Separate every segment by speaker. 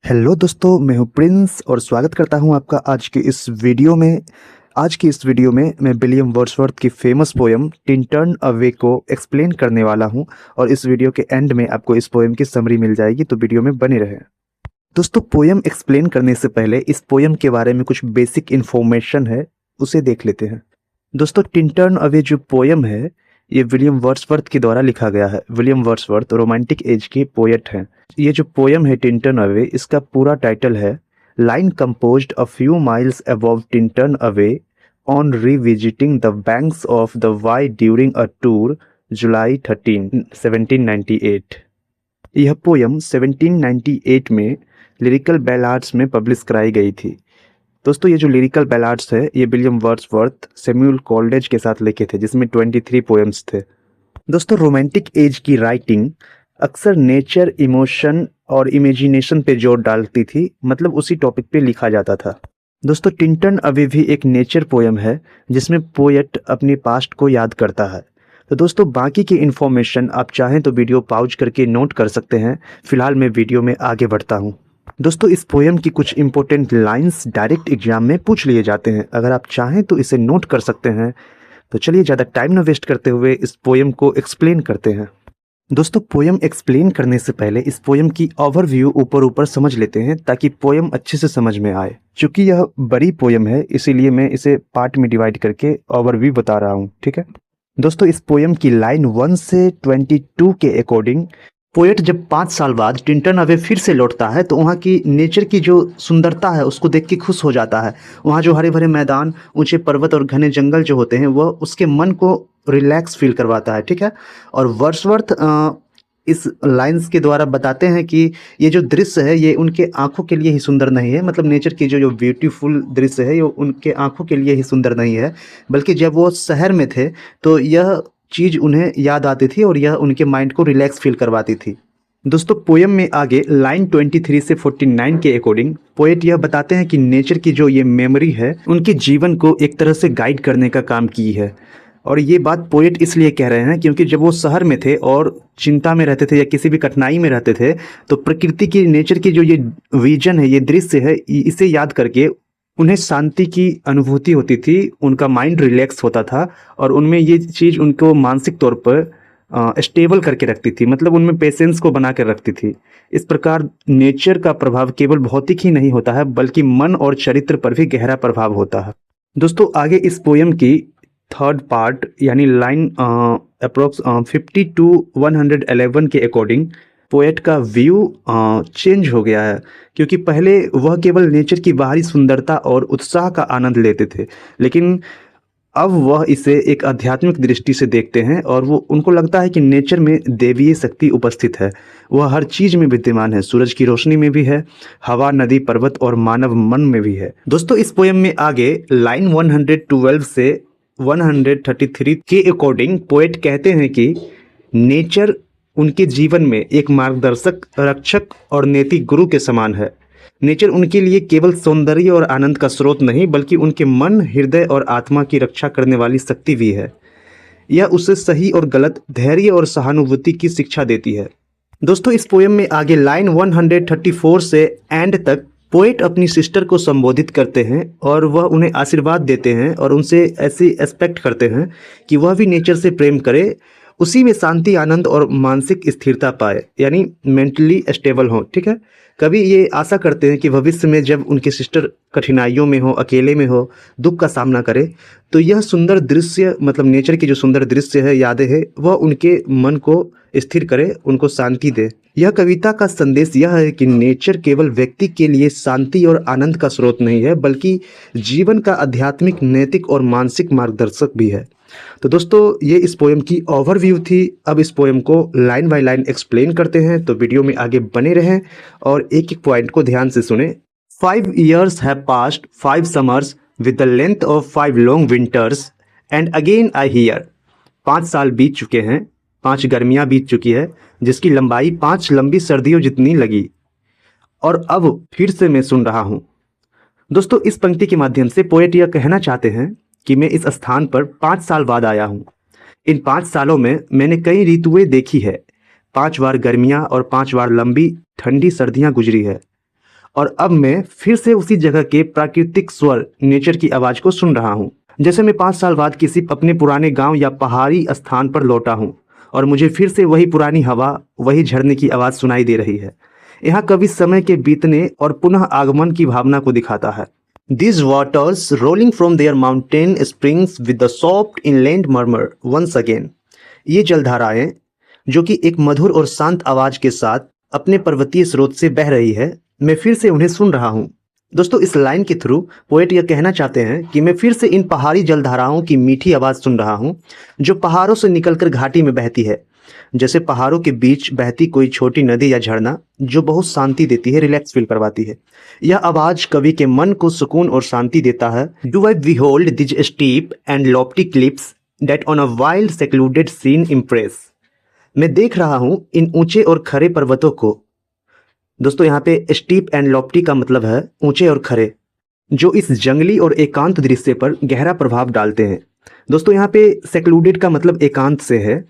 Speaker 1: Hello दोस्तों, मैं हूं प्रिंस और स्वागत करता हूं आपका आज की इस वीडियो में। मैं विलियम वर्ड्सवर्थ की famous poem tin turn away को एक्सप्लेन करने वाला हूं और इस वीडियो के एंड में आपको इस पोयम की समरी मिल जाएगी, तो वीडियो में बने रहें। दोस्तों, पोयम एक्सप्लेन करने से पहले इस पोयम के बारे में कुछ बेसिक इन्फॉर्मेशन है, उसे देख लेते हैं। दोस्तों, टिन टर्न अवे जो पोयम है ये विलियम वर्ड्सवर्थ के द्वारा लिखा गया है। विलियम वर्ड्सवर्थ रोमांटिक एज के पोएट हैं। ये जो पोयम है टिन टर्न अवे, इसका पूरा टाइटल है line composed a few miles above Tintern Abbey on revisiting the banks of the Wye during a tour July 13 1798। यह पोयम 1798 में लिरिकल बैलाड्स में पब्लिश कराई गई थी। दोस्तों, ये जो लिरिकल बैलाड्स है ये विलियम वर्ड्सवर्थ सैमुअल कोलरिज के साथ लिखे थे, जिसमें 23 पोएम्स थे। दोस्तों, रोमांटिक एज की राइटिंग अक्सर नेचर, इमोशन और इमेजिनेशन पे जोर डालती थी, मतलब उसी टॉपिक पे लिखा जाता था। दोस्तों, टिन टर्न अवे भी एक नेचर पोयम है जिसमें पोएट अपने पास्ट को याद करता है। तो दोस्तों, बाकी की इन्फॉर्मेशन आप चाहें तो वीडियो पॉज करके नोट कर सकते हैं। फिलहाल मैं वीडियो में आगे बढ़ता हूँ। दोस्तों, इस पोयम की कुछ इंपॉर्टेंट लाइंस डायरेक्ट एग्जाम में पूछ लिए जाते हैं। अगर आप चाहें तो इसे नोट कर सकते हैं। तो चलिए ज़्यादा टाइम न वेस्ट करते हुए इस पोयम को एक्सप्लेन करते हैं। दोस्तों, पोयम एक्सप्लेन करने से पहले इस पोयम की ओवरव्यू ऊपर समझ लेते हैं ताकि पोयम अच्छे से समझ में आए। क्योंकि यह बड़ी पोयम है इसीलिए मैं इसे पार्ट में डिवाइड करके ओवरव्यू बता रहा हूँ, ठीक है। दोस्तों, इस पोयम की लाइन 1 से 22 के अकॉर्डिंग पोएट जब 5 साल बाद टिन टर्न अवे फिर से लौटता है तो वहाँ की नेचर की जो सुंदरता है उसको देख के खुश हो जाता है। वहाँ जो हरे भरे मैदान, ऊंचे पर्वत और घने जंगल जो होते हैं वह उसके मन को रिलैक्स फील करवाता है, ठीक है। और वर्ड्सवर्थ इस लाइंस के द्वारा बताते हैं कि ये जो दृश्य है ये उनके आंखों के लिए ही सुंदर नहीं है, मतलब नेचर की जो ब्यूटीफुल दृश्य है ये उनके आंखों के लिए ही सुंदर नहीं है, बल्कि जब वो शहर में थे तो यह चीज़ उन्हें याद आती थी और यह उनके माइंड को रिलैक्स फील करवाती थी। दोस्तों, पोयम में आगे लाइन 23 से 49 के अकॉर्डिंग पोएट यह बताते हैं कि नेचर की जो ये मेमोरी है उनके जीवन को एक तरह से गाइड करने का काम की है। और ये बात पोएट इसलिए कह रहे हैं क्योंकि जब वो शहर में थे और चिंता में रहते थे या किसी भी कठिनाई में रहते थे तो प्रकृति की, नेचर की जो ये विजन है, ये दृश्य है, इसे याद करके उन्हें शांति की अनुभूति होती थी, उनका माइंड रिलैक्स होता था और उनमें ये चीज़ उनको मानसिक तौर पर स्टेबल करके रखती थी, मतलब उनमें पेशेंस को बना कर रखती थी। इस प्रकार नेचर का प्रभाव केवल भौतिक ही नहीं होता है बल्कि मन और चरित्र पर भी गहरा प्रभाव होता है। दोस्तों, आगे इस पोयम की थर्ड पार्ट यानी लाइन अप्रोक्स 50 टू 111 के अकॉर्डिंग पोएट का व्यू चेंज हो गया है। क्योंकि पहले वह केवल नेचर की बाहरी सुंदरता और उत्साह का आनंद लेते थे, लेकिन अब वह इसे एक आध्यात्मिक दृष्टि से देखते हैं और वो उनको लगता है कि नेचर में देवीय शक्ति उपस्थित है। वह हर चीज में विद्यमान है, सूरज की रोशनी में भी है, हवा, नदी, पर्वत और मानव मन में भी है। दोस्तों, इस पोयम में आगे लाइन 112 से 133 के अकॉर्डिंग पोएट कहते हैं कि नेचर उनके जीवन में एक मार्गदर्शक, रक्षक और नैतिक गुरु के समान है। नेचर उनके लिए केवल सौंदर्य और आनंद का स्रोत नहीं बल्कि उनके मन, हृदय और आत्मा की रक्षा करने वाली शक्ति भी है। यह उसे सही और गलत, धैर्य और सहानुभूति की शिक्षा देती है। दोस्तों, इस पोयम में आगे लाइन 134 से एंड तक पोएट अपनी सिस्टर को संबोधित करते हैं और वह उन्हें आशीर्वाद देते हैं और उनसे ऐसी एक्सपेक्ट करते हैं कि वह भी नेचर से प्रेम करे, उसी में शांति, आनंद और मानसिक स्थिरता पाए, यानी मेंटली स्टेबल हो, ठीक है। कभी ये आशा करते हैं कि भविष्य में जब उनकी सिस्टर कठिनाइयों में हो, अकेले में हो, दुख का सामना करे तो यह सुंदर दृश्य, मतलब नेचर की जो सुंदर दृश्य है, यादें है, वह उनके मन को स्थिर करे, उनको शांति दे। यह कविता का संदेश यह है कि नेचर केवल व्यक्ति के लिए शांति और आनंद का स्रोत नहीं है बल्कि जीवन का आध्यात्मिक, नैतिक और मानसिक मार्गदर्शक भी है। तो दोस्तों, ये इस पोयम की ओवरव्यू थी। अब इस पोयम को लाइन बाय लाइन एक्सप्लेन करते हैं, तो वीडियो में आगे बने रहें और एक एक पॉइंट को ध्यान से सुने। 5 years have passed, 5 summers with the length of 5 long winters and again I hear। 5 साल बीत चुके हैं, 5 गर्मियां बीत चुकी है जिसकी लंबाई 5 लंबी सर्दियों जितनी लगी, और अब फिर से मैं सुन रहा हूँ। दोस्तों, इस पंक्ति के माध्यम से पोएट यह कहना चाहते हैं कि मैं इस स्थान पर 5 साल बाद आया हूँ। इन 5 सालों में मैंने कई ऋतुएं देखी है, 5 बार गर्मियाँ और 5 बार लंबी ठंडी सर्दियाँ गुजरी है, और अब मैं फिर से उसी जगह के प्राकृतिक स्वर, नेचर की आवाज को सुन रहा हूँ। जैसे मैं 5 साल बाद किसी अपने पुराने गांव या पहाड़ी स्थान पर लौटा हूँ और मुझे फिर से वही पुरानी हवा, वही झरने की आवाज सुनाई दे रही है। यहाँ कवि समय के बीतने और पुनः आगमन की भावना को दिखाता है। These waters rolling from their mountain springs with the soft inland murmur once again। ये जलधाराएं जो कि एक मधुर और शांत आवाज के साथ अपने पर्वतीय स्रोत से बह रही है, मैं फिर से उन्हें सुन रहा हूँ। दोस्तों, इस लाइन के थ्रू पोएट यह कहना चाहते हैं कि मैं फिर से इन पहाड़ी जलधाराओं की मीठी आवाज सुन रहा हूँ जो पहाड़ों से निकलकर घाटी में बहती है। जैसे पहाड़ों के बीच बहती कोई छोटी नदी या झरना जो बहुत शांति देती है, रिलैक्स फील करवाती है। यह आवाज कवि के मन को सुकून और शांति देता है। Do I behold these steep and lofty cliffs that on a wild secluded scene impress. मैं देख रहा हूँ इन ऊंचे और खरे पर्वतों को। दोस्तों, यहाँ पे स्टीप एंड लॉफ्टी का मतलब है ऊंचे और खरे, जो इस जंगली और एकांत दृश्य पर गहरा प्रभाव डालते हैं। दोस्तों, यहाँ पे सेक्लूडेड का मतलब एकांत से है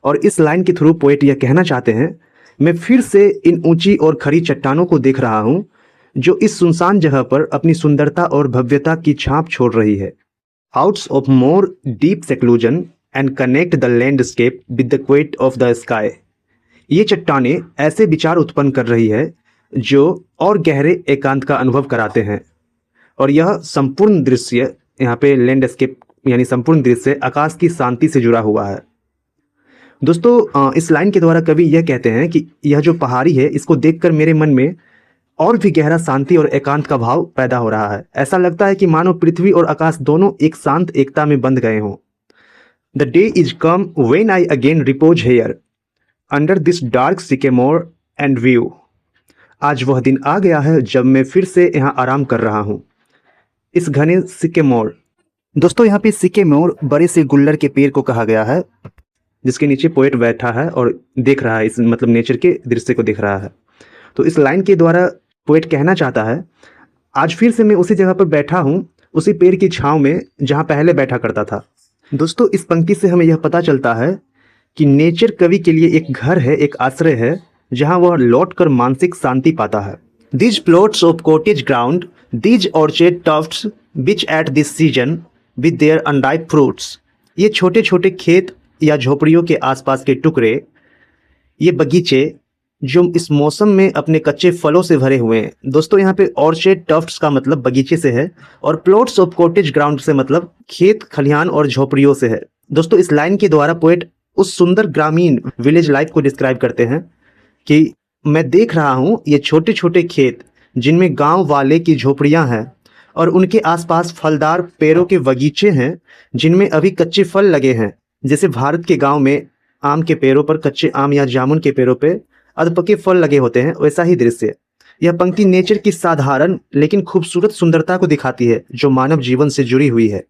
Speaker 1: और इस लाइन के थ्रू पोएट यह कहना चाहते हैं, मैं फिर से इन ऊंची और खरी चट्टानों को देख रहा हूं जो इस सुनसान जगह पर अपनी सुंदरता और भव्यता की छाप छोड़ रही है। Thoughts of more deep seclusion and connect the landscape with the quiet of the sky. ये चट्टानें ऐसे विचार उत्पन्न कर रही है जो और गहरे एकांत का अनुभव कराते हैं और यह संपूर्ण दृश्य, यहाँ पे लैंडस्केप यानी संपूर्ण दृश्य आकाश की शांति से जुड़ा हुआ है। दोस्तों, इस लाइन के द्वारा कवि यह कहते हैं कि यह जो पहाड़ी है, इसको देखकर मेरे मन में और भी गहरा शांति और एकांत का भाव पैदा हो रहा है। ऐसा लगता है कि मानो पृथ्वी और आकाश दोनों एक शांत एकता में बंध गए हों। The day is come when I again repose here under this dark sycamore and view. आज वह दिन आ गया है जब मैं फिर से यहाँ आराम कर रहा हूँ, इस घने सिकेमोर। दोस्तों, यहाँ पे सिकेमोर बड़े से गुल्लर के पेड़ को कहा गया है जिसके नीचे पोएट बैठा है और देख रहा है, इस मतलब नेचर के दृश्य को देख रहा है। तो इस लाइन के द्वारा पोएट कहना चाहता है, आज फिर से मैं उसी जगह पर बैठा हूँ, उसी पेड़ की छांव में जहाँ पहले बैठा करता था। दोस्तों, इस पंक्ति से हमें यह पता चलता है कि नेचर कवि के लिए एक घर है, एक आश्रय है जहाँ वह लौट कर मानसिक शांति पाता है। These plots of cottage ground, these orchard Tufts which at this season with their unripe fruits. ये छोटे छोटे खेत या झोपड़ियों के आसपास के टुकड़े, ये बगीचे जो इस मौसम में अपने कच्चे फलों से भरे हुए हैं। दोस्तों, यहाँ पे ऑर्चर्ड टफ्ट्स का मतलब बगीचे से है और प्लॉट्स ऑफ कॉटेज ग्राउंड से मतलब खेत खलिहान और झोपड़ियों से है। दोस्तों, इस लाइन के द्वारा पोएट उस सुंदर ग्रामीण विलेज लाइफ को डिस्क्राइब करते हैं कि मैं देख रहा हूँ ये छोटे छोटे खेत जिनमें गांव वाले की झोपड़ियां हैं और उनके आसपास फलदार पेड़ों के बगीचे हैं जिनमें अभी कच्चे फल लगे हैं। जैसे भारत के गांव में आम के पेड़ों पर कच्चे आम या जामुन के पेड़ों पे अधपके फल लगे होते हैं, वैसा ही दृश्य। यह पंक्ति नेचर की साधारण लेकिन खूबसूरत सुंदरता को दिखाती है जो मानव जीवन से जुड़ी हुई है।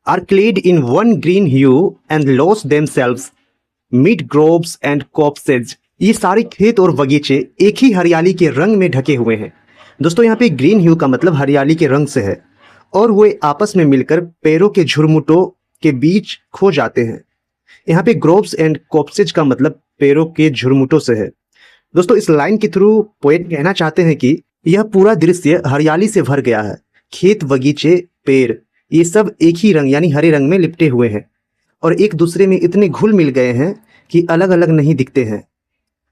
Speaker 1: Are clad in one green hue and lose themselves mid groves and copses. ये सारे खेत और बगीचे एक ही हरियाली के रंग में ढके हुए हैं। दोस्तों, यहाँ पे ग्रीन ह्यू का मतलब हरियाली के रंग से है और वे आपस में मिलकर पेड़ों के झुरमुटों के बीच खो जाते हैं। यहाँ पे ग्रोव्स एंड कॉप्सेज का मतलब पेड़ों के झुरमुटों से है। दोस्तों, इस लाइन के थ्रू पोएट कहना चाहते हैं कि यह पूरा दृश्य हरियाली से भर गया है। खेत, बगीचे, पेड़, ये सब एक ही रंग यानी हरे रंग में लिपटे हुए हैं और एक दूसरे में इतने घुल मिल गए हैं कि अलग अलग नहीं दिखते हैं।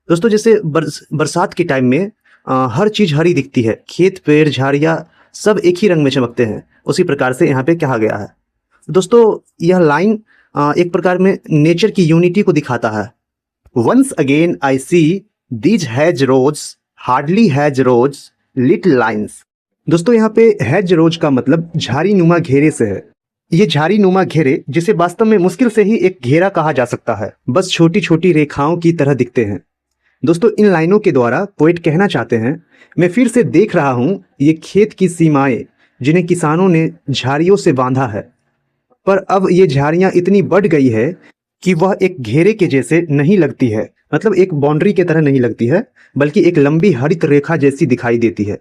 Speaker 1: दोस्तों, जैसे बरसात के टाइम में हर चीज हरी दिखती है, खेत, पेड़, झाड़ियाँ सब एक ही रंग में चमकते हैं, उसी प्रकार से यहाँ पे कहा गया है। दोस्तों, यह लाइन एक प्रकार में नेचर की यूनिटी को दिखाता है। Once again I see these hedgerows hardly hedgerows little lines. दोस्तों, यहाँ पे हैज रोज का मतलब झाड़ी नुमा घेरे से है। ये झाड़ी नुमा घेरे जिसे वास्तव में मुश्किल से ही एक घेरा कहा जा सकता है, बस छोटी छोटी रेखाओं की तरह दिखते हैं। दोस्तों, इन लाइनों के द्वारा पोएट कहना चाहते हैं, मैं फिर से देख रहा हूँ ये खेत की सीमाएं जिन्हें किसानों ने झाड़ियों से बांधा है, पर अब ये झाड़ियां इतनी बढ़ गई है कि वह एक घेरे के जैसे नहीं लगती है, मतलब एक बाउंड्री की तरह नहीं लगती है, बल्कि एक लंबी हरित रेखा जैसी दिखाई देती है।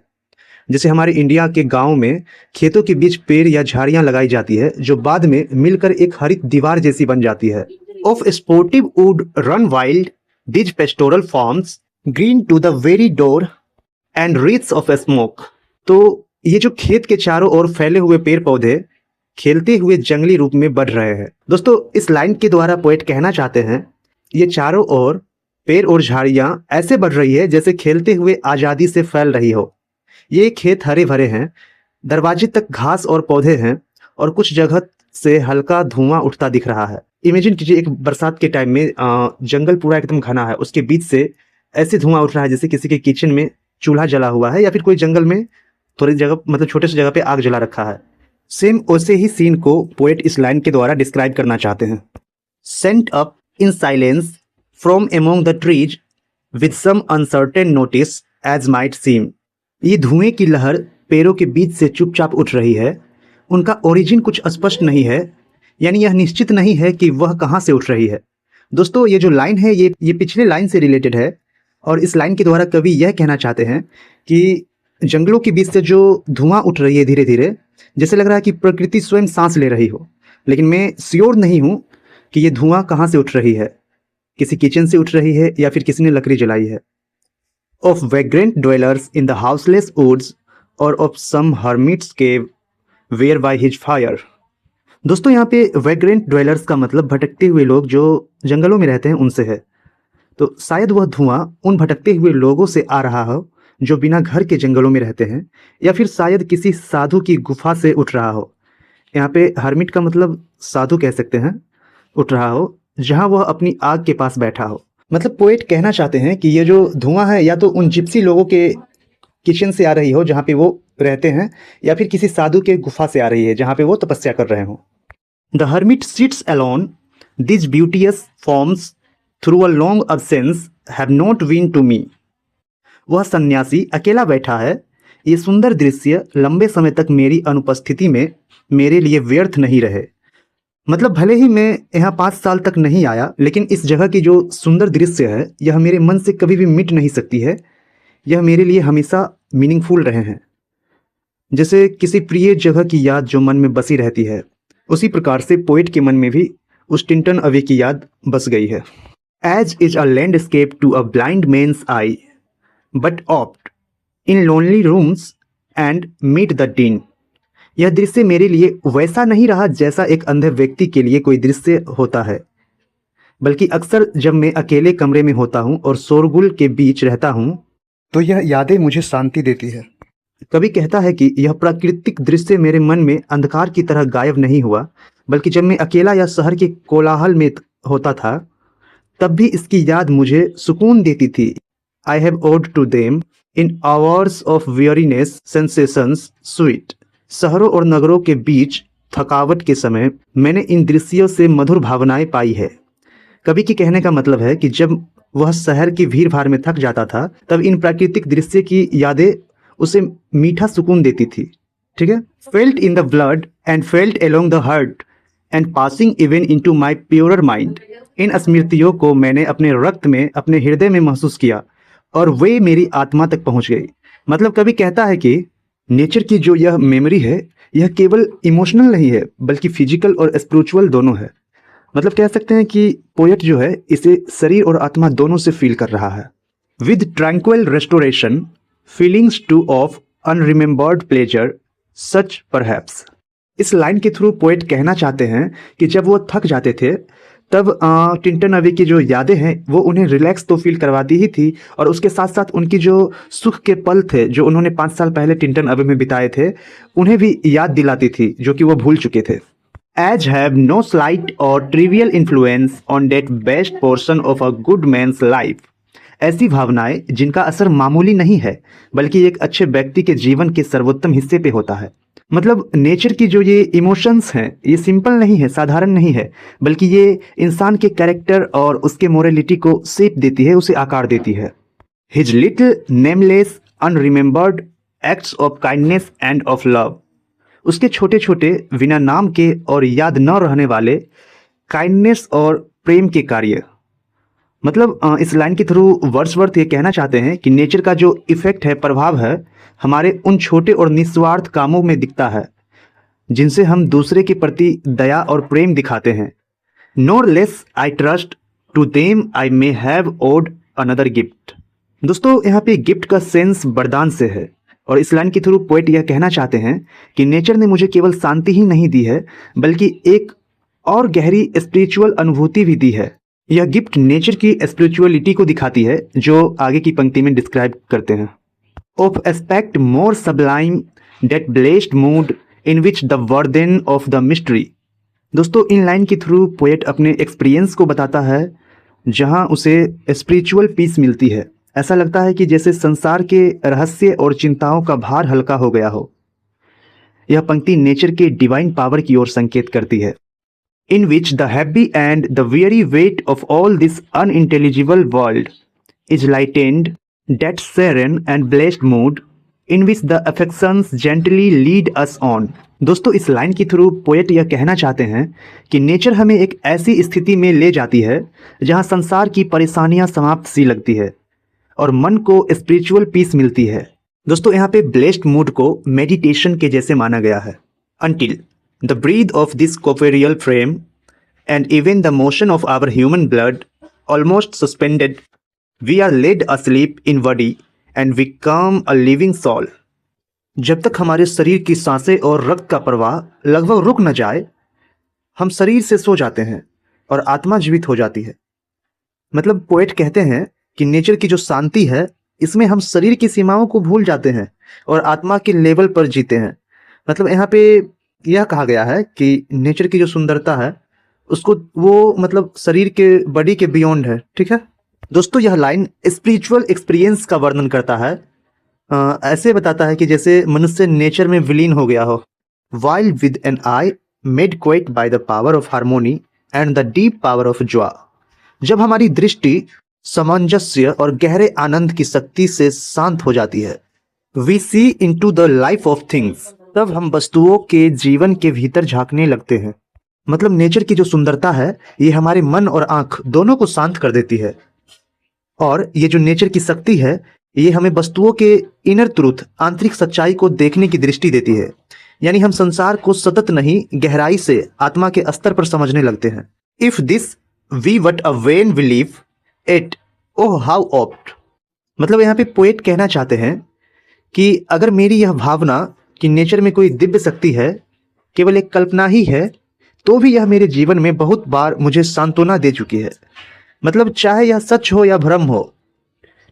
Speaker 1: जैसे हमारे इंडिया के गांव में खेतों के बीच पेड़ या झाड़ियां लगाई जाती है जो बाद में मिलकर एक हरित दीवार जैसी बन जाती है। Of sportive wood run wild these pastoral farms green to the very door and wreaths of smoke. तो ये जो खेत के चारों ओर फैले हुए पेड़ पौधे खेलते हुए जंगली रूप में बढ़ रहे हैं। दोस्तों, इस लाइन के द्वारा पोएट कहना चाहते हैं, ये चारों ओर पेड़ और झाड़ियां ऐसे बढ़ रही है जैसे खेलते हुए आजादी से फैल रही हो। ये खेत हरे भरे हैं, दरवाजे तक घास और पौधे हैं और कुछ जगह से हल्का धुआं उठता दिख रहा है। इमेजिन कीजिए, एक बरसात के टाइम में जंगल पूरा एकदम घना है, उसके बीच से ऐसे धुआं उठ रहा है जैसे किसी के किचन में चूल्हा जला हुआ है या फिर कोई जंगल में थोड़ी जगह मतलब छोटे से जगह पे आग जला रखा है। सेम वैसे ही सीन को पोएट इस लाइन के द्वारा डिस्क्राइब करना चाहते हैं। Sent up in silence from among the trees with some uncertain notice as might seem. ये धुएं की लहर पेड़ों के बीच से चुपचाप उठ रही है। उनका ओरिजिन कुछ स्पष्ट नहीं है, यानी यह निश्चित नहीं है कि वह कहाँ से उठ रही है। दोस्तों, ये जो लाइन है ये पिछले लाइन से रिलेटेड है और इस लाइन के द्वारा कवि यह कहना चाहते हैं कि जंगलों के बीच से जो धुआं उठ रही है धीरे धीरे, जैसे लग रहा है कि प्रकृति स्वयं सांस ले रही हो, लेकिन मैं श्योर नहीं हूँ कि ये धुआं कहाँ से उठ रही है, किसी किचन से उठ रही है या फिर किसी ने लकड़ी जलाई है। Of vagrant dwellers in the houseless woods or of some hermit's cave where by his fire. दोस्तों, यहाँ पे वैग्रेंट ड्वेलर्स का मतलब भटकते हुए लोग जो जंगलों में रहते हैं उनसे है। तो शायद वह धुआं उन भटकते हुए लोगों से आ रहा हो जो बिना घर के जंगलों में रहते हैं, या फिर शायद किसी साधु की गुफा से उठ रहा हो। यहाँ पे हर्मिट का मतलब साधु कह सकते हैं, उठ रहा हो जहाँ वह अपनी आग के पास बैठा हो। मतलब पोएट कहना चाहते हैं कि ये जो धुआं है या तो उन जिप्सी लोगों के किचन से आ रही हो जहाँ पे वो रहते हैं, या फिर किसी साधु के गुफा से आ रही है जहाँ पे वो तपस्या कर रहे हों। The hermit sits alone, this beauteous forms through a long absence have not been to me. वह सन्यासी अकेला बैठा है, ये सुंदर दृश्य लंबे समय तक मेरी अनुपस्थिति में मेरे लिए व्यर्थ नहीं रहे। मतलब भले ही मैं यहाँ 5 साल तक नहीं आया, लेकिन इस जगह की जो सुंदर दृश्य है यह मेरे मन से कभी भी मिट नहीं सकती है। यह मेरे लिए हमेशा मीनिंगफुल रहे हैं। जैसे किसी प्रिय जगह की याद जो मन में बसी रहती है, उसी प्रकार से पोएट के मन में भी उस टिंटन अवे की याद बस गई है। As is a landscape to a blind man's eye but oft in lonely rooms and mid the din. यह दृश्य मेरे लिए वैसा नहीं रहा जैसा एक अंधे व्यक्ति के लिए कोई दृश्य होता है, बल्कि अक्सर जब मैं अकेले कमरे में होता हूँ और शोरगुल के बीच रहता हूँ तो यह यादें मुझे शांति देती है। कवि कहता है कि यह प्राकृतिक दृश्य मेरे मन में अंधकार की तरह गायब नहीं हुआ, बल्कि जब मैं अकेला या शहर के कोलाहल में होता था तब भी इसकी याद मुझे सुकून देती थी। I have owed to them in hours of weariness sensations sweet। शहरों और नगरों के बीच थकावट के समय मैंने इन दृश्यों से मधुर भावनाएं पाई है। कवि के कहने का मतलब है कि जब वह शहर की भीड़ भाड़ में थक जाता था तब इन प्राकृतिक दृश्य की यादें उसे मीठा सुकून देती थी। ठीक है। Felt in the blood and felt along the heart and passing even into my purer mind. इन स्मृतियों को मैंने अपने रक्त में, अपने हृदय में महसूस किया और वे मेरी आत्मा तक पहुंच गई। मतलब कवि कहता है कि नेचर की जो यह मेमोरी है यह केवल इमोशनल नहीं है बल्कि फिजिकल और स्पिरिचुअल दोनों है। मतलब कह सकते हैं कि पोएट जो है इसे शरीर और आत्मा दोनों से फील कर रहा है। With tranquil restoration feelings too of unremembered pleasure such perhaps. इस लाइन के थ्रू पोएट कहना चाहते हैं कि जब वो थक जाते थे तब टिंटन अवे की जो यादें हैं वो उन्हें रिलैक्स तो फील करवाती ही थी, और उसके साथ साथ उनकी जो सुख के पल थे जो उन्होंने 5 साल पहले टिंटन अवे में बिताए थे उन्हें भी याद दिलाती थी, जो कि वो भूल चुके थे। As have no slight or trivial influence on that best portion of a good man's life. ऐसी भावनाएं जिनका असर मामूली नहीं है बल्कि एक अच्छे व्यक्ति के जीवन के सर्वोत्तम हिस्से पे होता है। मतलब नेचर की जो ये इमोशंस हैं ये सिंपल नहीं है, साधारण नहीं है, बल्कि ये इंसान के कैरेक्टर और उसके मोरलिटी को शेप देती है, उसे आकार देती है। His little nameless unremembered acts of kindness and of love. उसके छोटे छोटे बिना नाम के और याद न रहने वाले काइंडनेस और प्रेम के कार्य। मतलब इस लाइन के थ्रू वर्ड्सवर्थ ये कहना चाहते हैं कि नेचर का जो इफेक्ट है, प्रभाव है, हमारे उन छोटे और निस्वार्थ कामों में दिखता है जिनसे हम दूसरे के प्रति दया और प्रेम दिखाते हैं। Nor less I trust to them I may have owed another gift. दोस्तों यहाँ पे गिफ्ट का सेंस वरदान से है और इस लाइन के थ्रू पोएट यह कहना चाहते हैं कि नेचर ने मुझे केवल शांति ही नहीं दी है बल्कि एक और गहरी स्पिरिचुअल अनुभूति भी दी है। यह गिफ्ट नेचर की स्पिरिचुअलिटी को दिखाती है जो आगे की पंक्ति में डिस्क्राइब करते हैं। Of aspect more sublime that blessed mood in which the burden of the mystery. दोस्तों इन लाइन के थ्रू पोएट अपने एक्सपीरियंस को बताता है जहां उसे स्पिरिचुअल पीस मिलती है। ऐसा लगता है कि जैसे संसार के रहस्य और चिंताओं का भार हल्का हो गया हो। यह पंक्ति नेचर के डिवाइन पावर की ओर संकेत करती है। In which the happy and the very weight of all this unintelligible world is lightened that serene and blessed mood in which the affections gently lead us on. दोस्तों इस line के through poet यह कहना चाहते हैं कि nature हमें एक ऐसी स्थिति में ले जाती है जहां संसार की परेशानियां समाप्त सी लगती है और मन को स्पिरिचुअल पीस मिलती है। दोस्तों यहाँ पे ब्लेस्ड मूड को मेडिटेशन के जैसे माना गया है। Until the breath of this corporeal frame and even the motion of our human blood almost suspended, we are laid asleep in body and become a living soul. जब तक हमारे शरीर की सांसें और रक्त का प्रवाह लगभग रुक न जाए, हम शरीर से सो जाते हैं और आत्मा जीवित हो जाती है। मतलब पोएट कहते हैं कि नेचर की जो शांति है इसमें हम शरीर की सीमाओं को भूल जाते हैं और आत्मा के लेवल पर जीते हैं। मतलब यहाँ पे यह कहा गया है कि नेचर की जो सुंदरता है उसको वो मतलब शरीर के बॉडी के बियॉन्ड है। ठीक है दोस्तों, यह लाइन स्पिरिचुअल एक्सपीरियंस का वर्णन करता है। ऐसे बताता है कि जैसे मनुष्य नेचर में विलीन हो गया हो। While with an eye made quiet by the power of harmony and the deep power of joy. जब हमारी दृष्टि सामंजस्य और गहरे आनंद की शक्ति से शांत हो जाती है, we see into the life of things, तब हम वस्तुओं के जीवन के भीतर झांकने लगते हैं। मतलब नेचर की जो सुंदरता है ये हमारे मन और आंख दोनों को शांत कर देती है और ये जो नेचर की शक्ति है ये हमें वस्तुओं के इनर ट्रूथ, आंतरिक सच्चाई को देखने की दृष्टि देती है। यानी हम संसार को सतत नहीं गहराई से आत्मा के स्तर पर समझने लगते हैं। If this be but a vain belief it oh how oft. मतलब यहाँ पे पोएट कहना चाहते हैं कि अगर मेरी यह भावना कि नेचर में कोई दिव्य शक्ति है केवल एक कल्पना ही है, तो भी यह मेरे जीवन में बहुत बार मुझे सांत्वना दे चुकी है। मतलब चाहे यह सच हो या भ्रम हो,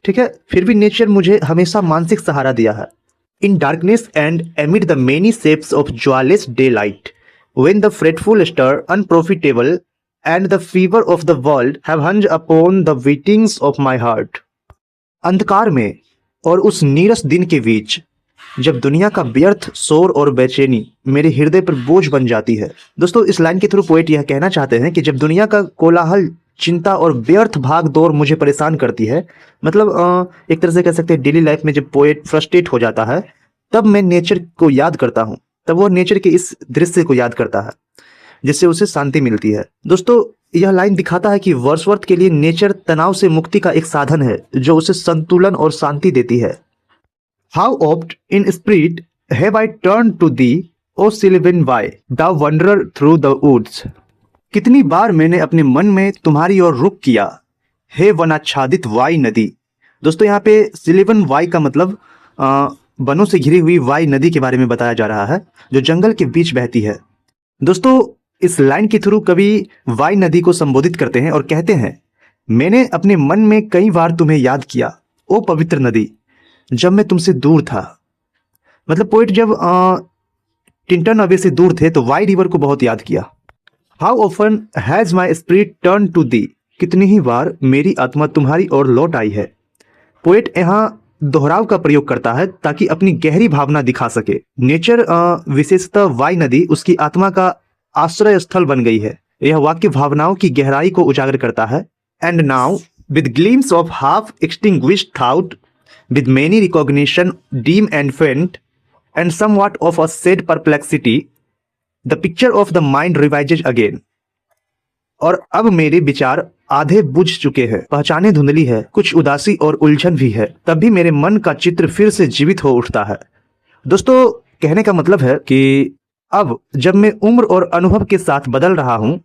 Speaker 1: ठीक है, फिर भी नेचर मुझे हमेशा मानसिक सहारा दिया है। In darkness and amid the many shapes of joyless daylight when the fretful star unprofitable and the fever of the world have hung upon the beatings of my heart। अंधकार में और उस नीरस दिन के बीच जब दुनिया का व्यर्थ शोर और बेचैनी मेरे हृदय पर बोझ बन जाती है। दोस्तों इस लाइन के थ्रू पोएट यह कहना चाहते हैं कि जब दुनिया का कोलाहल, चिंता और व्यर्थ भाग दौड़ मुझे परेशान करती है, मतलब एक तरह से कह सकते हैं डेली लाइफ में जब पोएट फ्रस्ट्रेट हो जाता है, तब मैं नेचर को याद करता हूँ। तब वो नेचर के इस दृश्य को याद करता है जिससे उसे शांति मिलती है। दोस्तों यह लाइन दिखाता है कि वर्ड्सवर्थ के लिए नेचर तनाव से मुक्ति का एक साधन है जो उसे संतुलन और शांति देती है। How oft in spirit have I turn to thee O sylvan Wye the wanderer through the woods. कितनी बार मैंने अपने मन में तुम्हारी ओर रुख किया, हे वनाच्छादित वाई नदी। दोस्तों यहाँ पे सिल्वन वाई का मतलब वनों से घिरी हुई वाई नदी के बारे में बताया जा रहा है जो जंगल के बीच बहती है। दोस्तों इस लाइन के थ्रू कवि वाई नदी को संबोधित करते हैं और कहते हैं, मैंने अपने मन में कई बार तुम्हें याद किया ओ पवित्र नदी, जब मैं तुमसे दूर था। मतलब पोएट जब टिंटन अवे से दूर थे तो वाई रिवर को बहुत याद किया। How often has my spirit turn to thee, कितनी ही बार मेरी आत्मा तुम्हारी ओर लौट आई है। पोएट यहाँ दोहराव का प्रयोग करता है ताकि अपनी गहरी भावना दिखा सके। नेचर विशेषतः वाई नदी उसकी आत्मा का आश्रय स्थल बन गई है। यह वाक्य भावनाओं की गहराई को उजागर करता है। And now with gleams of half extinguished thought with many recognition dim and faint and somewhat of a sad perplexity the picture of the mind revives again. और अब मेरे विचार आधे बुझ चुके हैं, पहचाने धुंधली है, कुछ उदासी और उलझन भी है, तब भी मेरे मन का चित्र फिर से जीवित हो उठता है। दोस्तों कहने का मतलब है कि अब जब मैं उम्र और अनुभव के साथ बदल रहा हूं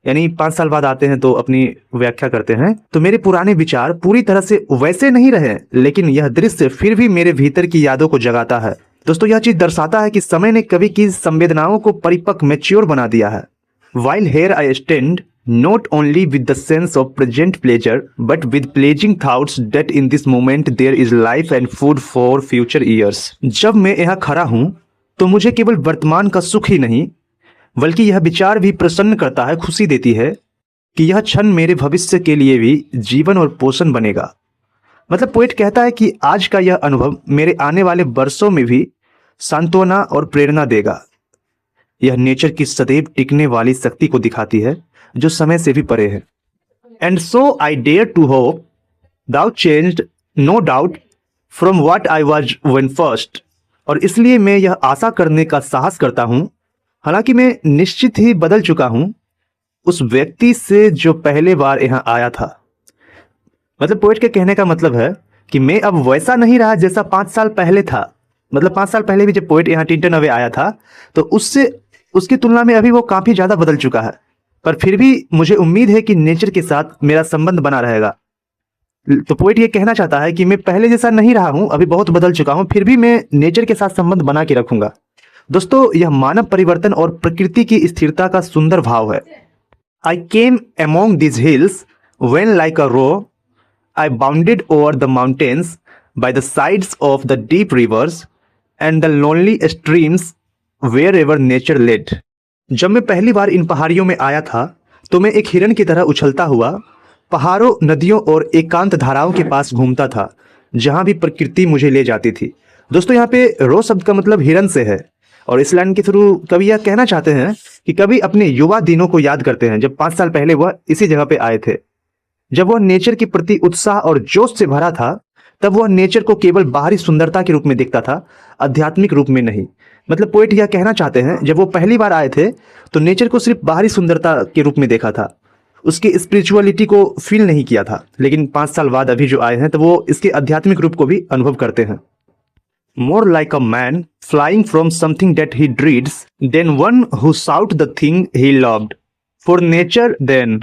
Speaker 1: यानी 5 साल बाद आते हैं तो अपनी व्याख्या करते हैं। तो मेरे पुराने विचार पूरी तरह से वैसे नहीं रहे, लेकिन यह दृश्य फिर भी मेरे भीतर की यादों को जगाता है। दोस्तों, यह चीज दर्शाता है कि समय ने कवि की संवेदनाओं को परिपक्व, मैच्योर बना दिया है। While here I stand, not only with the sense of present pleasure, but with pleasing thoughts that in this moment there is life and food for future years. जब मैं यहाँ खड़ा हूँ तो मुझे केवल वर्तमान का सुख ही नहीं, बल्कि यह विचार भी प्रसन्न करता है, खुशी देती है कि यह क्षण मेरे भविष्य के लिए भी जीवन और पोषण बनेगा। मतलब पोएट कहता है कि आज का यह अनुभव मेरे आने वाले वर्षों में भी सांत्वना और प्रेरणा देगा। यह नेचर की सदैव टिकने वाली शक्ति को दिखाती है, जो समय से भी परे है। And so I dare to hope thou changed no doubt from what I was when first। और इसलिए मैं यह आशा करने का साहस करता हूं, हालांकि मैं निश्चित ही बदल चुका हूं उस व्यक्ति से जो पहले बार यहां आया था। मतलब पोएट के कहने का मतलब है कि मैं अब वैसा नहीं रहा जैसा 5 साल पहले था। मतलब 5 साल पहले भी जब पोएट यहाँ टिंटन अवे आया था तो उसकी तुलना में अभी वो काफी ज्यादा बदल चुका है। पर फिर भी मुझे उम्मीद है कि नेचर के साथ मेरा संबंध बना रहेगा। तो पोएट ये कहना चाहता है कि मैं पहले जैसा नहीं रहा हूं, अभी बहुत बदल चुका हूं, फिर भी मैं नेचर के साथ संबंध बना के रखूंगा। दोस्तों, यह मानव परिवर्तन और प्रकृति की स्थिरता का सुंदर भाव है। I came among this hills when like a roe I bounded over the mountains by the sides of the deep rivers and the lonely streams wherever nature led। जब मैं पहली बार इन पहाड़ियों में आया था तो मैं एक हिरन की तरह उछलता हुआ पहाड़ों, नदियों और एकांत धाराओं के पास घूमता था, जहां भी प्रकृति मुझे ले जाती थी। दोस्तों, यहाँ पे रो शब्द का मतलब हिरन से है, और इस लाइन के थ्रू कवि यह कहना चाहते हैं कि कवि अपने युवा दिनों को याद करते हैं, जब 5 साल पहले वह इसी जगह पे आए थे। जब वह नेचर के प्रति उत्साह और जोश से भरा था, तब वह नेचर को केवल बाहरी सुंदरता के रूप में देखता था, आध्यात्मिक रूप में नहीं। मतलब पोएट यह कहना चाहते हैं, जब वो पहली बार आए थे तो नेचर को सिर्फ बाहरी सुंदरता के रूप में देखा था, उसकी स्पिरिचुअलिटी को फील नहीं किया था। लेकिन 5 साल बाद अभी जो आए हैं तो वो इसके आध्यात्मिक रूप को भी अनुभव करते हैं। More like a man flying from something that he dreads than one who sought the thing he loved for nature then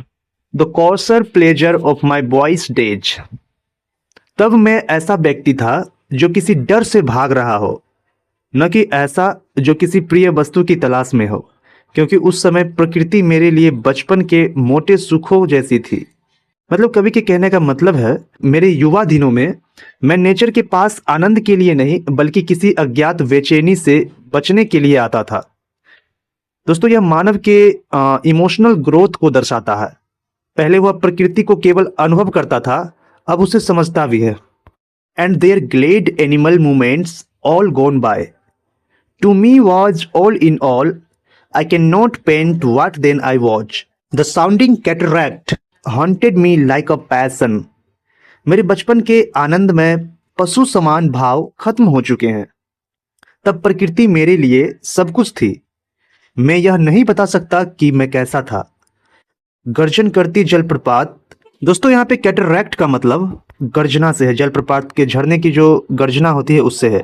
Speaker 1: the coarser pleasure of my boys days. तब मैं ऐसा व्यक्ति था जो किसी डर से भाग रहा हो, न कि ऐसा जो किसी प्रिय वस्तु की तलाश में हो, क्योंकि उस समय प्रकृति मेरे लिए बचपन के मोटे सुखों जैसी थी। मतलब कवि के कहने का मतलब है, मेरे युवा दिनों में मैं नेचर के पास आनंद के लिए नहीं, बल्कि किसी अज्ञात बेचैनी से बचने के लिए आता था। दोस्तों, यह मानव के इमोशनल ग्रोथ को दर्शाता है। पहले वह प्रकृति को केवल अनुभव करता था, अब उसे समझता भी है। And there glad animal movements all gone by to me was all in all, I cannot paint what then I was। The sounding cataract haunted me like a passion। मेरे बचपन के आनंद में पशु समान भाव खत्म हो चुके हैं। तब प्रकृति मेरे लिए सब कुछ थी। मैं यह नहीं बता सकता कि मैं कैसा था। गर्जन करती जलप्रपात। दोस्तों, यहाँ पे कैटरैक्ट का मतलब गर्जना से है, जलप्रपात के झरने की जो गर्जना होती है उससे है।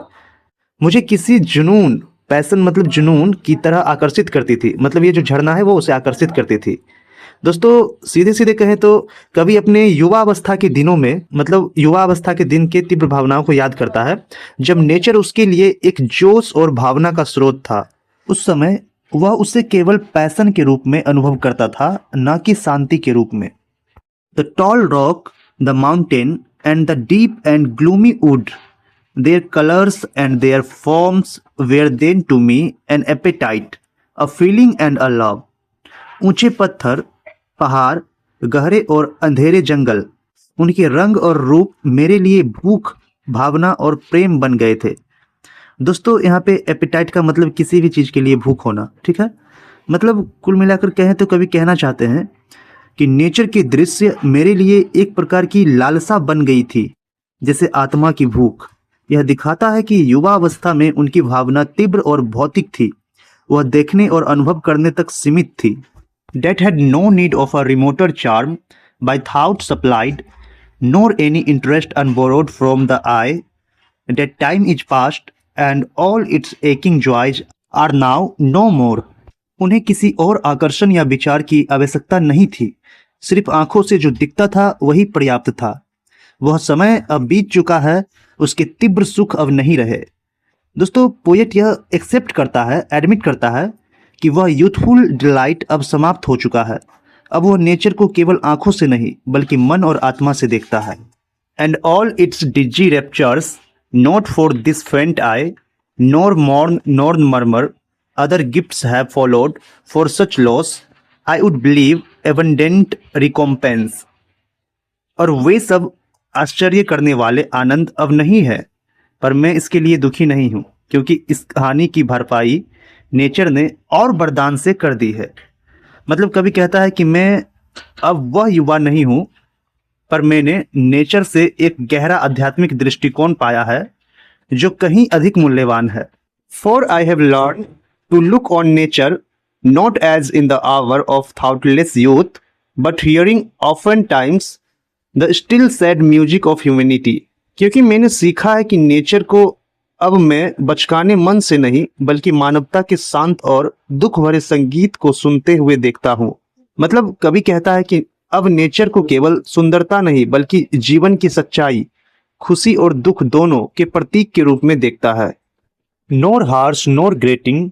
Speaker 1: मुझे किसी जुनून, पैशन मतलब जुनून की तरह आकर्षित करती थी। मतलब ये जो झरना है वो उसे आकर्षित करती थी। दोस्तों, सीधे सीधे कहें तो कवि अपने युवावस्था के दिनों में, मतलब युवावस्था के दिन के तीव्र भावनाओं को याद करता है, जब नेचर उसके लिए एक जोश और भावना का स्रोत था। उस समय वह उसे केवल पैशन के रूप में अनुभव करता था, न कि शांति के रूप में। The tall rock, the mountain and the deep and gloomy would, their colors and their forms were then to me an appetite, a feeling and a love। ऊंचे पत्थर, पहाड़, गहरे और अंधेरे जंगल, उनके रंग और रूप मेरे लिए भूख, भावना और प्रेम बन गए थे। दोस्तों, यहाँ पे एपेटाइट का मतलब किसी भी चीज के लिए भूख होना, ठीक है। मतलब कुल मिलाकर कहें तो कवि कहना चाहते हैं कि नेचर के दृश्य मेरे लिए एक प्रकार की लालसा बन गई थी, जैसे आत्मा की भूख। यह दिखाता है कि युवावस्था में उनकी भावना तीव्र और भौतिक थी, वह देखने और अनुभव करने तक सीमित थी। That had no need of a remoter charm by thought supplied, nor any interest unborrowed from the eye. That time is past, and all its aching joys are now no more। उन्हें किसी और आकर्षण या विचार की आवश्यकता नहीं थी। सिर्फ आंखों से जो दिखता था वही पर्याप्त था। वह समय अब बीत चुका है, उसके तीव्र सुख अब नहीं रहे। दोस्तों, पोएट यह एक्सेप्ट करता है, एडमिट करता है कि वह यूथफुल डिलाइट अब समाप्त हो चुका है। अब वह नेचर को केवल आंखों से नहीं बल्कि मन और आत्मा से देखता है। And all its dizzy raptures not for this faint I nor mourn nor murmur other gifts have followed for such loss I would believe abundant recompense. और वे सब आश्चर्य करने वाले आनंद अब नहीं है, पर मैं इसके लिए दुखी नहीं हूं, क्योंकि इस हानि की भरपाई नेचर ने और वरदान से कर दी है। मतलब कवि कहता है कि मैं अब वह युवा नहीं हूं, पर मैंने नेचर से एक गहरा आध्यात्मिक दृष्टिकोण पाया है जो कहीं अधिक मूल्यवान है। For I have learn to look on nature not as in the hour of thoughtless youth but hearing often times the still sad music of humanity. क्योंकि मैंने सीखा है कि नेचर को अब मैं बचकाने मन से नहीं बल्कि मानवता के शांत और दुख भरे संगीत को सुनते हुए देखता हूँ। मतलब कवि कहता है कि अब नेचर को केवल सुंदरता नहीं बल्कि जीवन की सच्चाई, खुशी और दुख दोनों के प्रतीक के रूप में देखता है। Nor harsh nor grating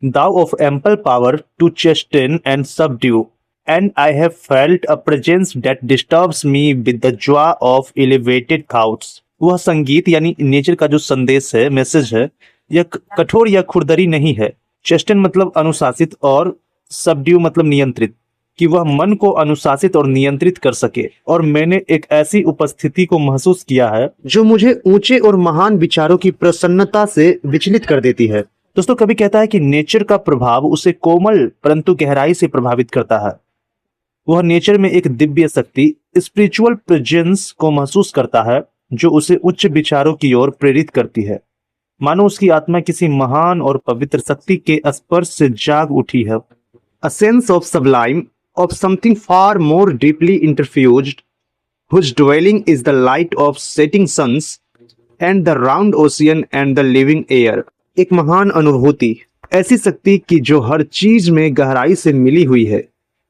Speaker 1: though of ample power to chasten and subdue and I have felt a presence that disturbs me with the joy of elevated thoughts। वह संगीत यानी नेचर का जो संदेश है, मैसेज है, यह कठोर या खुरदरी नहीं है। चेस्टन मतलब अनुशासित और सबड्यू मतलब नियंत्रित, कि वह मन को अनुशासित और नियंत्रित कर सके। और मैंने एक ऐसी उपस्थिति को महसूस किया है जो मुझे ऊंचे और महान विचारों की प्रसन्नता से विचलित कर देती है। दोस्तों, कवि कहता है कि नेचर का प्रभाव उसे कोमल परंतु गहराई से प्रभावित करता है। वह नेचर में एक दिव्य शक्ति, स्पिरिचुअल प्रेजेंस को महसूस करता है जो उसे उच्च विचारों की ओर प्रेरित करती है, मानो उसकी आत्मा किसी महान और पवित्र शक्ति के स्पर्श से जाग उठी है। A sense of sublime, of something far more deeply interfused, whose dwelling is the light of setting suns and the round ocean and the living air। एक महान अनुभूति, ऐसी शक्ति की जो हर चीज में गहराई से मिली हुई है,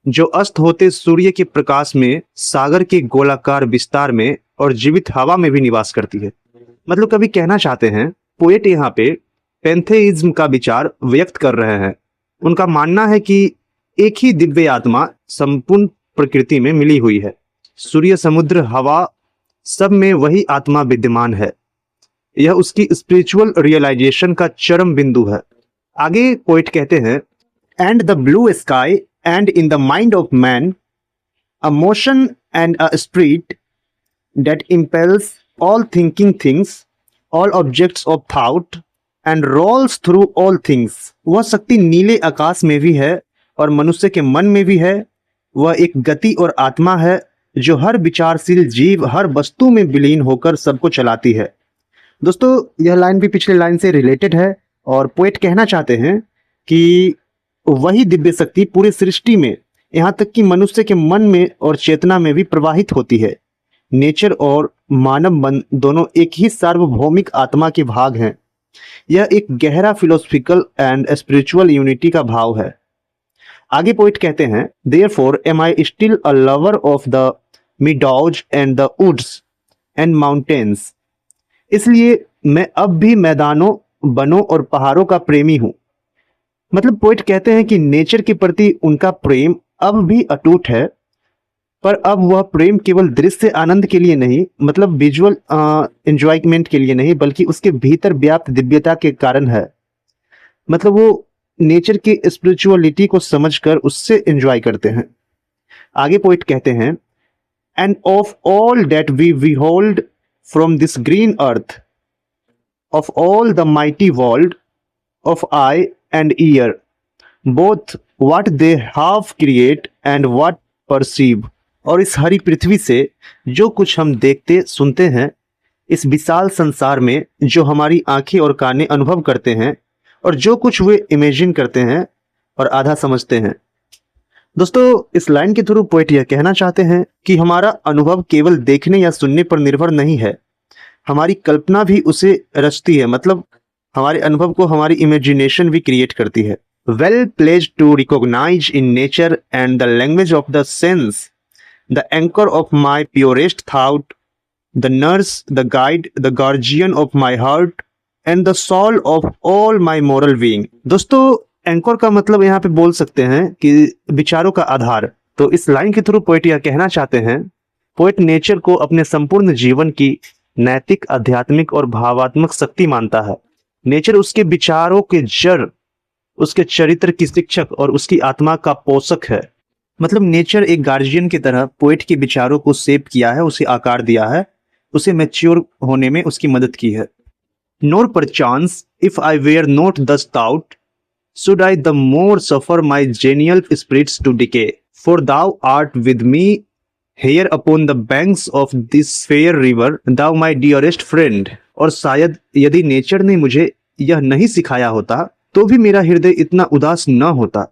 Speaker 1: जो अस्त होते सूर्य के प्रकाश में, सागर के गोलाकार विस्तार में और जीवित हवा में भी निवास करती है। मतलब कभी कहना चाहते हैं, पोएट यहाँ पे पैंथेइज्म का विचार व्यक्त कर रहे हैं। उनका मानना है कि एक ही दिव्य आत्मा संपूर्ण प्रकृति में मिली हुई है। सूर्य, समुद्र, हवा, सब में वही आत्मा विद्यमान है। यह उसकी स्पिरिचुअल रियलाइजेशन का चरम बिंदु है। आगे पोएट कहते हैं, and the blue sky and in the mind of man a motion and a spirit that impels all thinking things, all objects of thought and rolls through all things। वह शक्ति नीले आकाश में भी है और मनुष्य के मन में भी है। वह एक गति और आत्मा है जो हर विचारशील जीव, हर वस्तु में विलीन होकर सबको चलाती है। दोस्तों, यह लाइन भी पिछले लाइन से रिलेटेड है और पोएट कहना चाहते हैं कि वही दिव्य शक्ति पूरी सृष्टि में, यहाँ तक कि मनुष्य के मन में और चेतना में भी प्रवाहित होती है। नेचर और मानव मन दोनों एक ही सार्वभौमिक आत्मा के भाग हैं। यह एक गहरा फिलोसफिकल एंड स्पिरिचुअल यूनिटी का भाव है। आगे पोइट कहते हैं, therefore am I still a lover of the meadows and the woods and mountains. इसलिए मैं अब भी मैदानों, वनों और पहाड़ों का प्रेमी हूँ। मतलब पोइट कहते हैं कि नेचर के प्रति उनका प्रेम अब भी अटूट है, पर अब वह प्रेम केवल दृश्य आनंद के लिए नहीं, मतलब विजुअल एंजॉयमेंट के लिए नहीं, बल्कि उसके भीतर व्याप्त दिव्यता के कारण है। मतलब वो नेचर की स्पिरिचुअलिटी को समझकर उससे एंजॉय करते हैं। आगे पोइट कहते हैं, and of all that we behold from this green earth, of all the mighty world of eye and ear, both what they have create and what perceive। और इस हरी पृथ्वी से जो कुछ हम देखते सुनते हैं, इस विशाल संसार में जो हमारी आंखें और कानें अनुभव करते हैं और जो कुछ वे इमेजिन करते हैं और आधा समझते हैं। दोस्तों, इस लाइन के थ्रू पोएट यह कहना चाहते हैं कि हमारा अनुभव केवल देखने या सुनने पर निर्भर नहीं है, हमारी कल्पना भी उसे रचती है। मतलब हमारे अनुभव को हमारी इमेजिनेशन भी क्रिएट करती है। well placed to recognize in nature and the language of the sense, the anchor of my purest thought, the nurse, the guide, the guardian of my heart, and the soul of all my moral being. दोस्तों, anchor का मतलब यहाँ पे बोल सकते हैं कि विचारों का आधार। तो इस लाइन के थ्रू पोएट यह कहना चाहते हैं, पोएट नेचर को अपने संपूर्ण जीवन की नैतिक, आध्यात्मिक और भावात्मक शक्ति मानता है। नेचर उसके विचारों के जड़, उसके चरित्र की शिक्षक और उसकी आत्मा का पोषक है। मतलब नेचर एक गार्जियन की तरह पोएट के विचारों को शेप किया है, उसे आकार दिया है, उसे मैच्योर होने में उसकी मदद की है। नोर परचांस इफ आई वेयर नॉट दस taut should I the more suffer my genial spirits to decay, for thou art with me here upon the banks of this fair river, thou my dearest friend। और शायद यदि nature ने मुझे यह नहीं सिखाया होता तो भी मेरा हृदय इतना उदास न होता,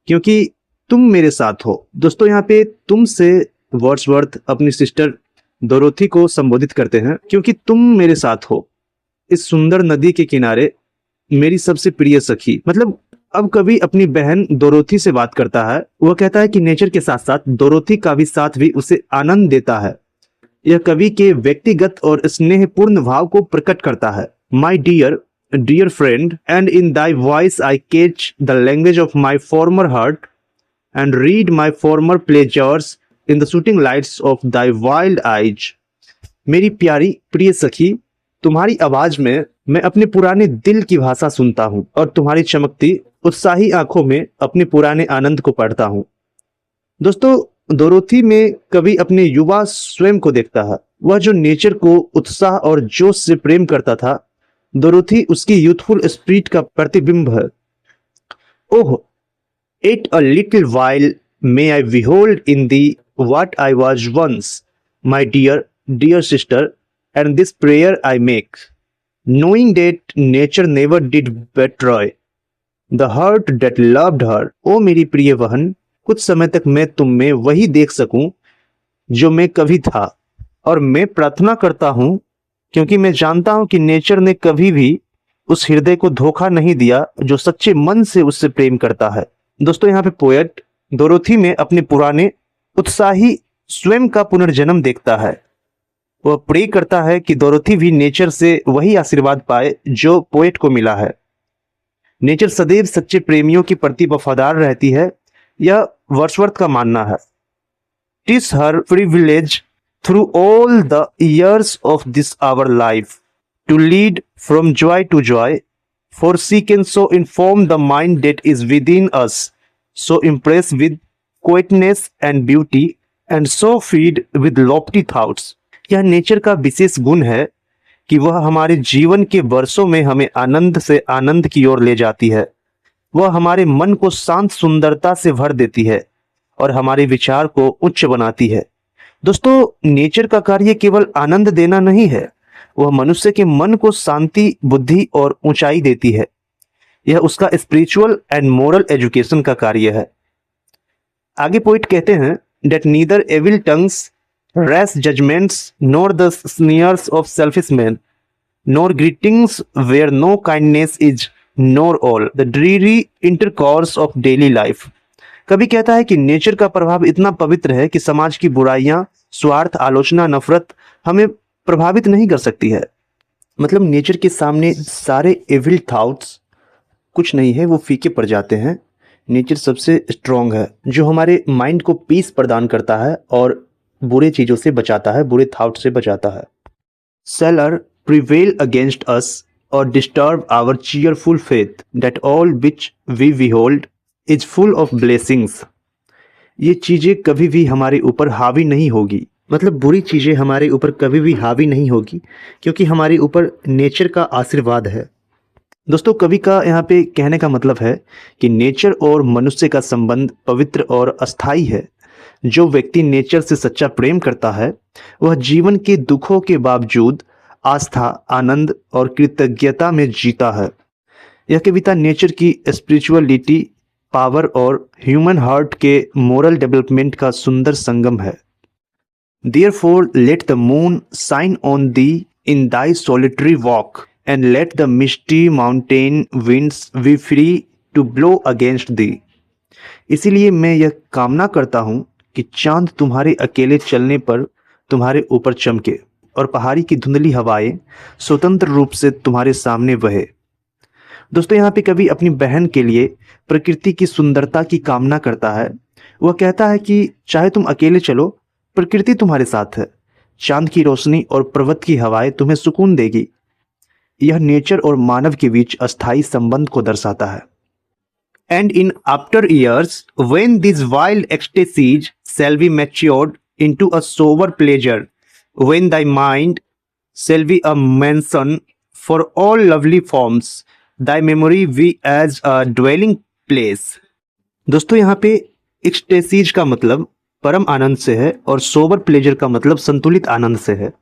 Speaker 1: क्योंकि तुम मेरे साथ हो। दोस्तों, यहाँ पे तुम से वर्ड्सवर्थ अपनी सिस्टर डोरोथी को संबोधित करते हैं, क्योंकि तुम मेरे साथ हो इस सुंदर नदी के किनारे, मेरी सबसे प्रिय सखी। मतलब अब कवि अपनी बहन डोरोथी से बात करता है। वह कहता है कि नेचर के साथ साथ डोरोथी का भी साथ भी उसे आनंद देता है। यह कवि के व्यक्तिगत और स्नेहपूर्ण भाव को प्रकट करता है। My dear friend, and in thy voice I catch the language of my former heart and read my former pleasures in the shooting lights of thy wild eyes. मेरी प्यारी प्रिय सखी, तुम्हारी आवाज में मैं अपने पुराने दिल की भाषा सुनता हूँ और तुम्हारी चमकती उत्साही आंखों में अपने पुराने आनंद को पढ़ता हूँ। दोस्तों, डोरोथी में कवि अपने युवा स्वयं को देखता है। वह जो नेचर को उत्साह और जोश से प्रेम करता था, डोरोथी उसकी यूथफुल स्पिरिट का प्रतिबिंब है। Oh, at a little while may I behold in thee what I was once, my dear sister, and this prayer I make, knowing that nature never did betray the heart that loved her। ओ मेरी प्रिय बहन, कुछ समय तक मैं तुम में वही देख सकूं जो मैं कभी था, और मैं प्रार्थना करता हूं क्योंकि मैं जानता हूं कि नेचर ने कभी भी उस हृदय को धोखा नहीं दिया जो सच्चे मन से उससे प्रेम करता है। दोस्तों, यहाँ पे पोएट डोरोथी में अपने पुराने उत्साही स्वयं का पुनर्जन्म देखता है। वह प्रे करता है कि डोरोथी भी नेचर से वही आशीर्वाद पाए जो पोएट को मिला है। नेचर सदैव सच्चे प्रेमियों के प्रति वफादार रहती है, यह वर्ड्सवर्थ का मानना है। TISS her privilege through all the years of this our life to lead from Joy to Joy, for C can so inform the mind date is with in us, so impress with quietness and beauty, and so feed with Lofty thoughts. यह nature का विशेष गुण है कि वह हमारे जीवन के वर्षों में हमें आनंद से आनंद की ओर ले जाती है। वह हमारे मन को शांत सुंदरता से भर देती है और हमारे विचार को उच्च बनाती है। दोस्तों, नेचर का कार्य केवल आनंद देना नहीं है, वह मनुष्य के मन को शांति, बुद्धि और ऊंचाई देती है। यह उसका स्पिरिचुअल एंड मोरल एजुकेशन का कार्य है। आगे पोइट कहते हैं, that neither evil tongues, rash judgments, nor the sneers of selfish men, nor greetings where no kindness is, nor all the dreary intercourse of daily life। कभी कहता है कि नेचर का प्रभाव इतना पवित्र है कि समाज की बुराइयां, स्वार्थ, आलोचना, नफरत हमें प्रभावित नहीं कर सकती है। मतलब नेचर के सामने सारे एविल थॉट्स कुछ नहीं है, वो फीके पड़ जाते हैं। नेचर सबसे स्ट्रॉन्ग है, जो हमारे माइंड को पीस प्रदान करता है और बुरे चीजों से बचाता है, बुरे थॉट से बचाता है। Seller prevail against us or disturb our cheerful faith, that all which we behold is full of blessings. ये चीजें कभी भी हमारे ऊपर हावी नहीं होगी। मतलब बुरी चीजें हमारे ऊपर कभी भी हावी नहीं होगी, क्योंकि हमारे ऊपर नेचर का आशीर्वाद है। दोस्तों, कवि का यहाँ पे कहने का मतलब है कि नेचर और मनुष्य का संबंध पवित्र और अस्थायी है। जो व्यक्ति नेचर से सच्चा प्रेम करता है, वह जीवन के दुखों के बावजूद आस्था, आनंद और कृतज्ञता में जीता है। यह कविता नेचर की स्पिरिचुअलिटी, पावर और ह्यूमन हार्ट के मोरल डेवलपमेंट का सुंदर संगम है। Therefore let the moon shine on thee in thy solitary walk, and let the misty mountain winds be free to blow against thee। इसीलिए मैं यह कामना करता हूँ कि चांद तुम्हारे अकेले चलने पर तुम्हारे ऊपर चमके और पहाड़ी की धुंधली हवाएं स्वतंत्र रूप से तुम्हारे सामने बहे। दोस्तों, यहाँ पे कवि अपनी बहन के लिए प्रकृति की सुंदरता की कामना करता है। वह कहता है कि चाहे तुम अकेले चलो, प्रकृति तुम्हारे साथ है। चांद की रोशनी और पर्वत की हवाएं तुम्हें सुकून देगी। यह नेचर और मानव के बीच अस्थायी संबंध को दर्शाता है। And in after years, when these wild ecstasies shall be matured into a sober pleasure, when thy mind shall be a mansion for all lovely forms, thy memory be as a dwelling place। दोस्तों, यहाँ पे ecstasies का मतलब परम आनंद से है और sober pleasure का मतलब संतुलित आनंद से है।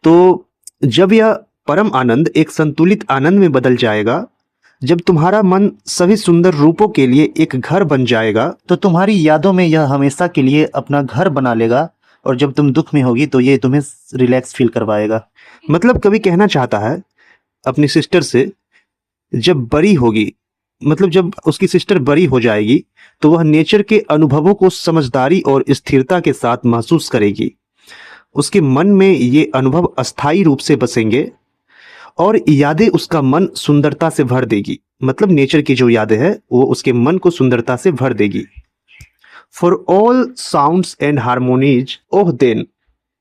Speaker 1: तो जब यह परम आनंद एक संतुलित आनंद में बदल जाएगा, जब तुम्हारा मन सभी सुंदर रूपों के लिए एक घर बन जाएगा, तो तुम्हारी यादों में यह हमेशा के लिए अपना घर बना लेगा। और जब तुम दुख में होगी तो ये तुम्हें रिलैक्स फील करवाएगा। मतलब कवि कहना चाहता है अपनी सिस्टर से, जब बड़ी होगी, मतलब जब उसकी सिस्टर बड़ी हो जाएगी, तो वह नेचर के अनुभवों को समझदारी और स्थिरता के साथ महसूस करेगी। उसके मन में ये अनुभव अस्थायी रूप से बसेंगे और यादें उसका मन सुंदरता से भर देगी। मतलब नेचर की जो यादें हैं वो उसके मन को सुंदरता से भर देगी। For all sounds and harmonies oh then,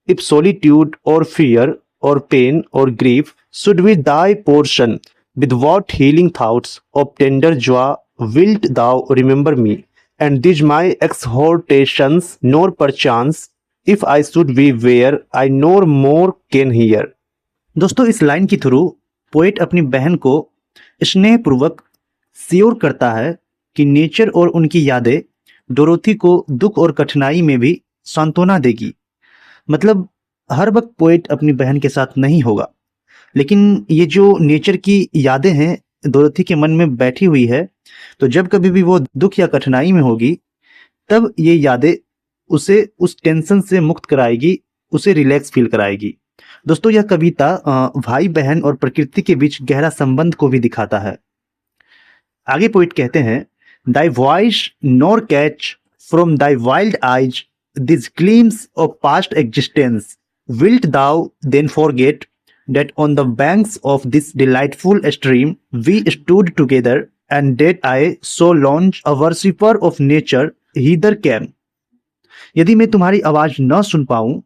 Speaker 1: if solitude or fear or pain or grief should be thy portion, with what healing thoughts of tender joy wilt thou remember me, and these my exhortations, nor perchance, if I should be where I no more can hear। दोस्तों, इस line के through poet अपनी बहन को स्नेहपूर्वक sure करता है कि nature और उनकी यादें डोरोथी को दुख और कठिनाई में भी सांत्वना देगी। मतलब हर वक्त पोएट अपनी बहन के साथ नहीं होगा, लेकिन ये जो नेचर की यादें हैं डोरोथी के मन में बैठी हुई है, तो जब कभी भी वो दुख या कठिनाई में होगी, तब ये यादें उसे उस टेंशन से मुक्त कराएगी, उसे रिलैक्स फील कराएगी। दोस्तों, यह कविता भाई बहन और प्रकृति के बीच गहरा संबंध को भी दिखाता है। आगे पोइट कहते हैं, thy voice nor catch from thy wild eyes these gleams of past existence, wilt thou then forget that on the banks of this delightful stream we stood together, and that I so long a worshipper of nature hither came। यदि मैं तुम्हारी आवाज न सुन पाऊं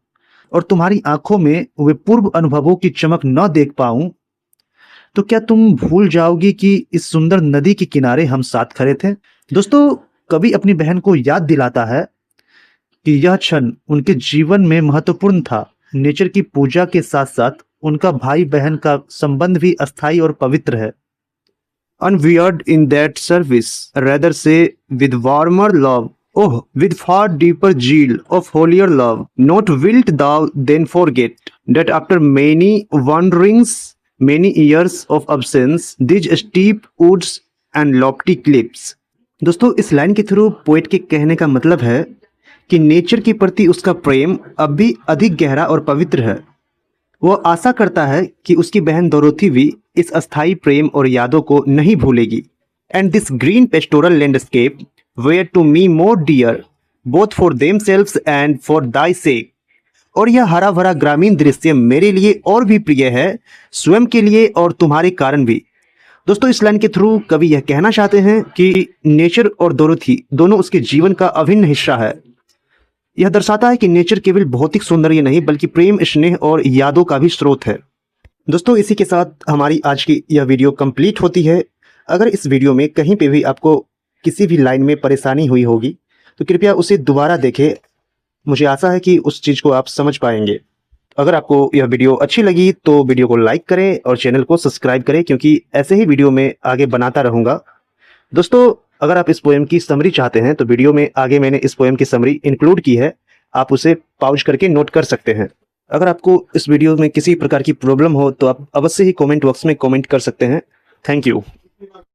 Speaker 1: और तुम्हारी आंखों में वे पूर्व अनुभवों की चमक न देख पाऊं, तो क्या तुम भूल जाओगी कि इस सुंदर नदी के किनारे हम साथ खड़े थे। दोस्तों, कवि अपनी बहन को याद दिलाता है कि यह क्षण उनके जीवन में महत्वपूर्ण था। नेचर की पूजा के साथ साथ उनका भाई बहन का संबंध भी अस्थाई और पवित्र है। Unweird in that service, rather say with warmer love, oh, with far deeper zeal of holier love, not wilt thou then forget that after many wanderings, many years of absence, these steep woods and lofty cliffs। दोस्तों, इस line के through poet के कहने का मतलब है कि nature के प्रति उसका प्रेम अब भी अधिक गहरा और पवित्र है। वह आशा करता है कि उसकी बहन डोरोथी भी इस अस्थाई प्रेम और यादों को नहीं भूलेगी। And this green pastoral landscape were to me more dear both for themselves and for thy sake. और यह हरा भरा ग्रामीण दृश्य मेरे लिए और भी प्रिय है, स्वयं के लिए और तुम्हारे कारण भी। दोस्तों, इस लाइन के थ्रू कवि यह कहना चाहते हैं कि नेचर और डोरोथी दोनों उसके जीवन का अभिन्न हिस्सा है। यह दर्शाता है कि नेचर केवल भौतिक सौंदर्य नहीं बल्कि प्रेम, स्नेह और यादों का भी स्रोत है। दोस्तों, इसी के साथ हमारी आज की यह वीडियो कंप्लीट होती है। अगर इस वीडियो में कहीं पे भी आपको किसी भी लाइन में परेशानी हुई होगी तो कृपया उसे दोबारा देखें। मुझे आशा है कि उस चीज़ को आप समझ पाएंगे। अगर आपको यह वीडियो अच्छी लगी तो वीडियो को लाइक करें और चैनल को सब्सक्राइब करें, क्योंकि ऐसे ही वीडियो में आगे बनाता रहूँगा। दोस्तों, अगर आप इस पोएम की समरी चाहते हैं तो वीडियो में आगे मैंने इस पोएम की समरी इंक्लूड की है, आप उसे पॉज करके नोट कर सकते हैं। अगर आपको इस वीडियो में किसी प्रकार की प्रॉब्लम हो तो आप अवश्य ही कमेंट बॉक्स में कमेंट कर सकते हैं। Thank you.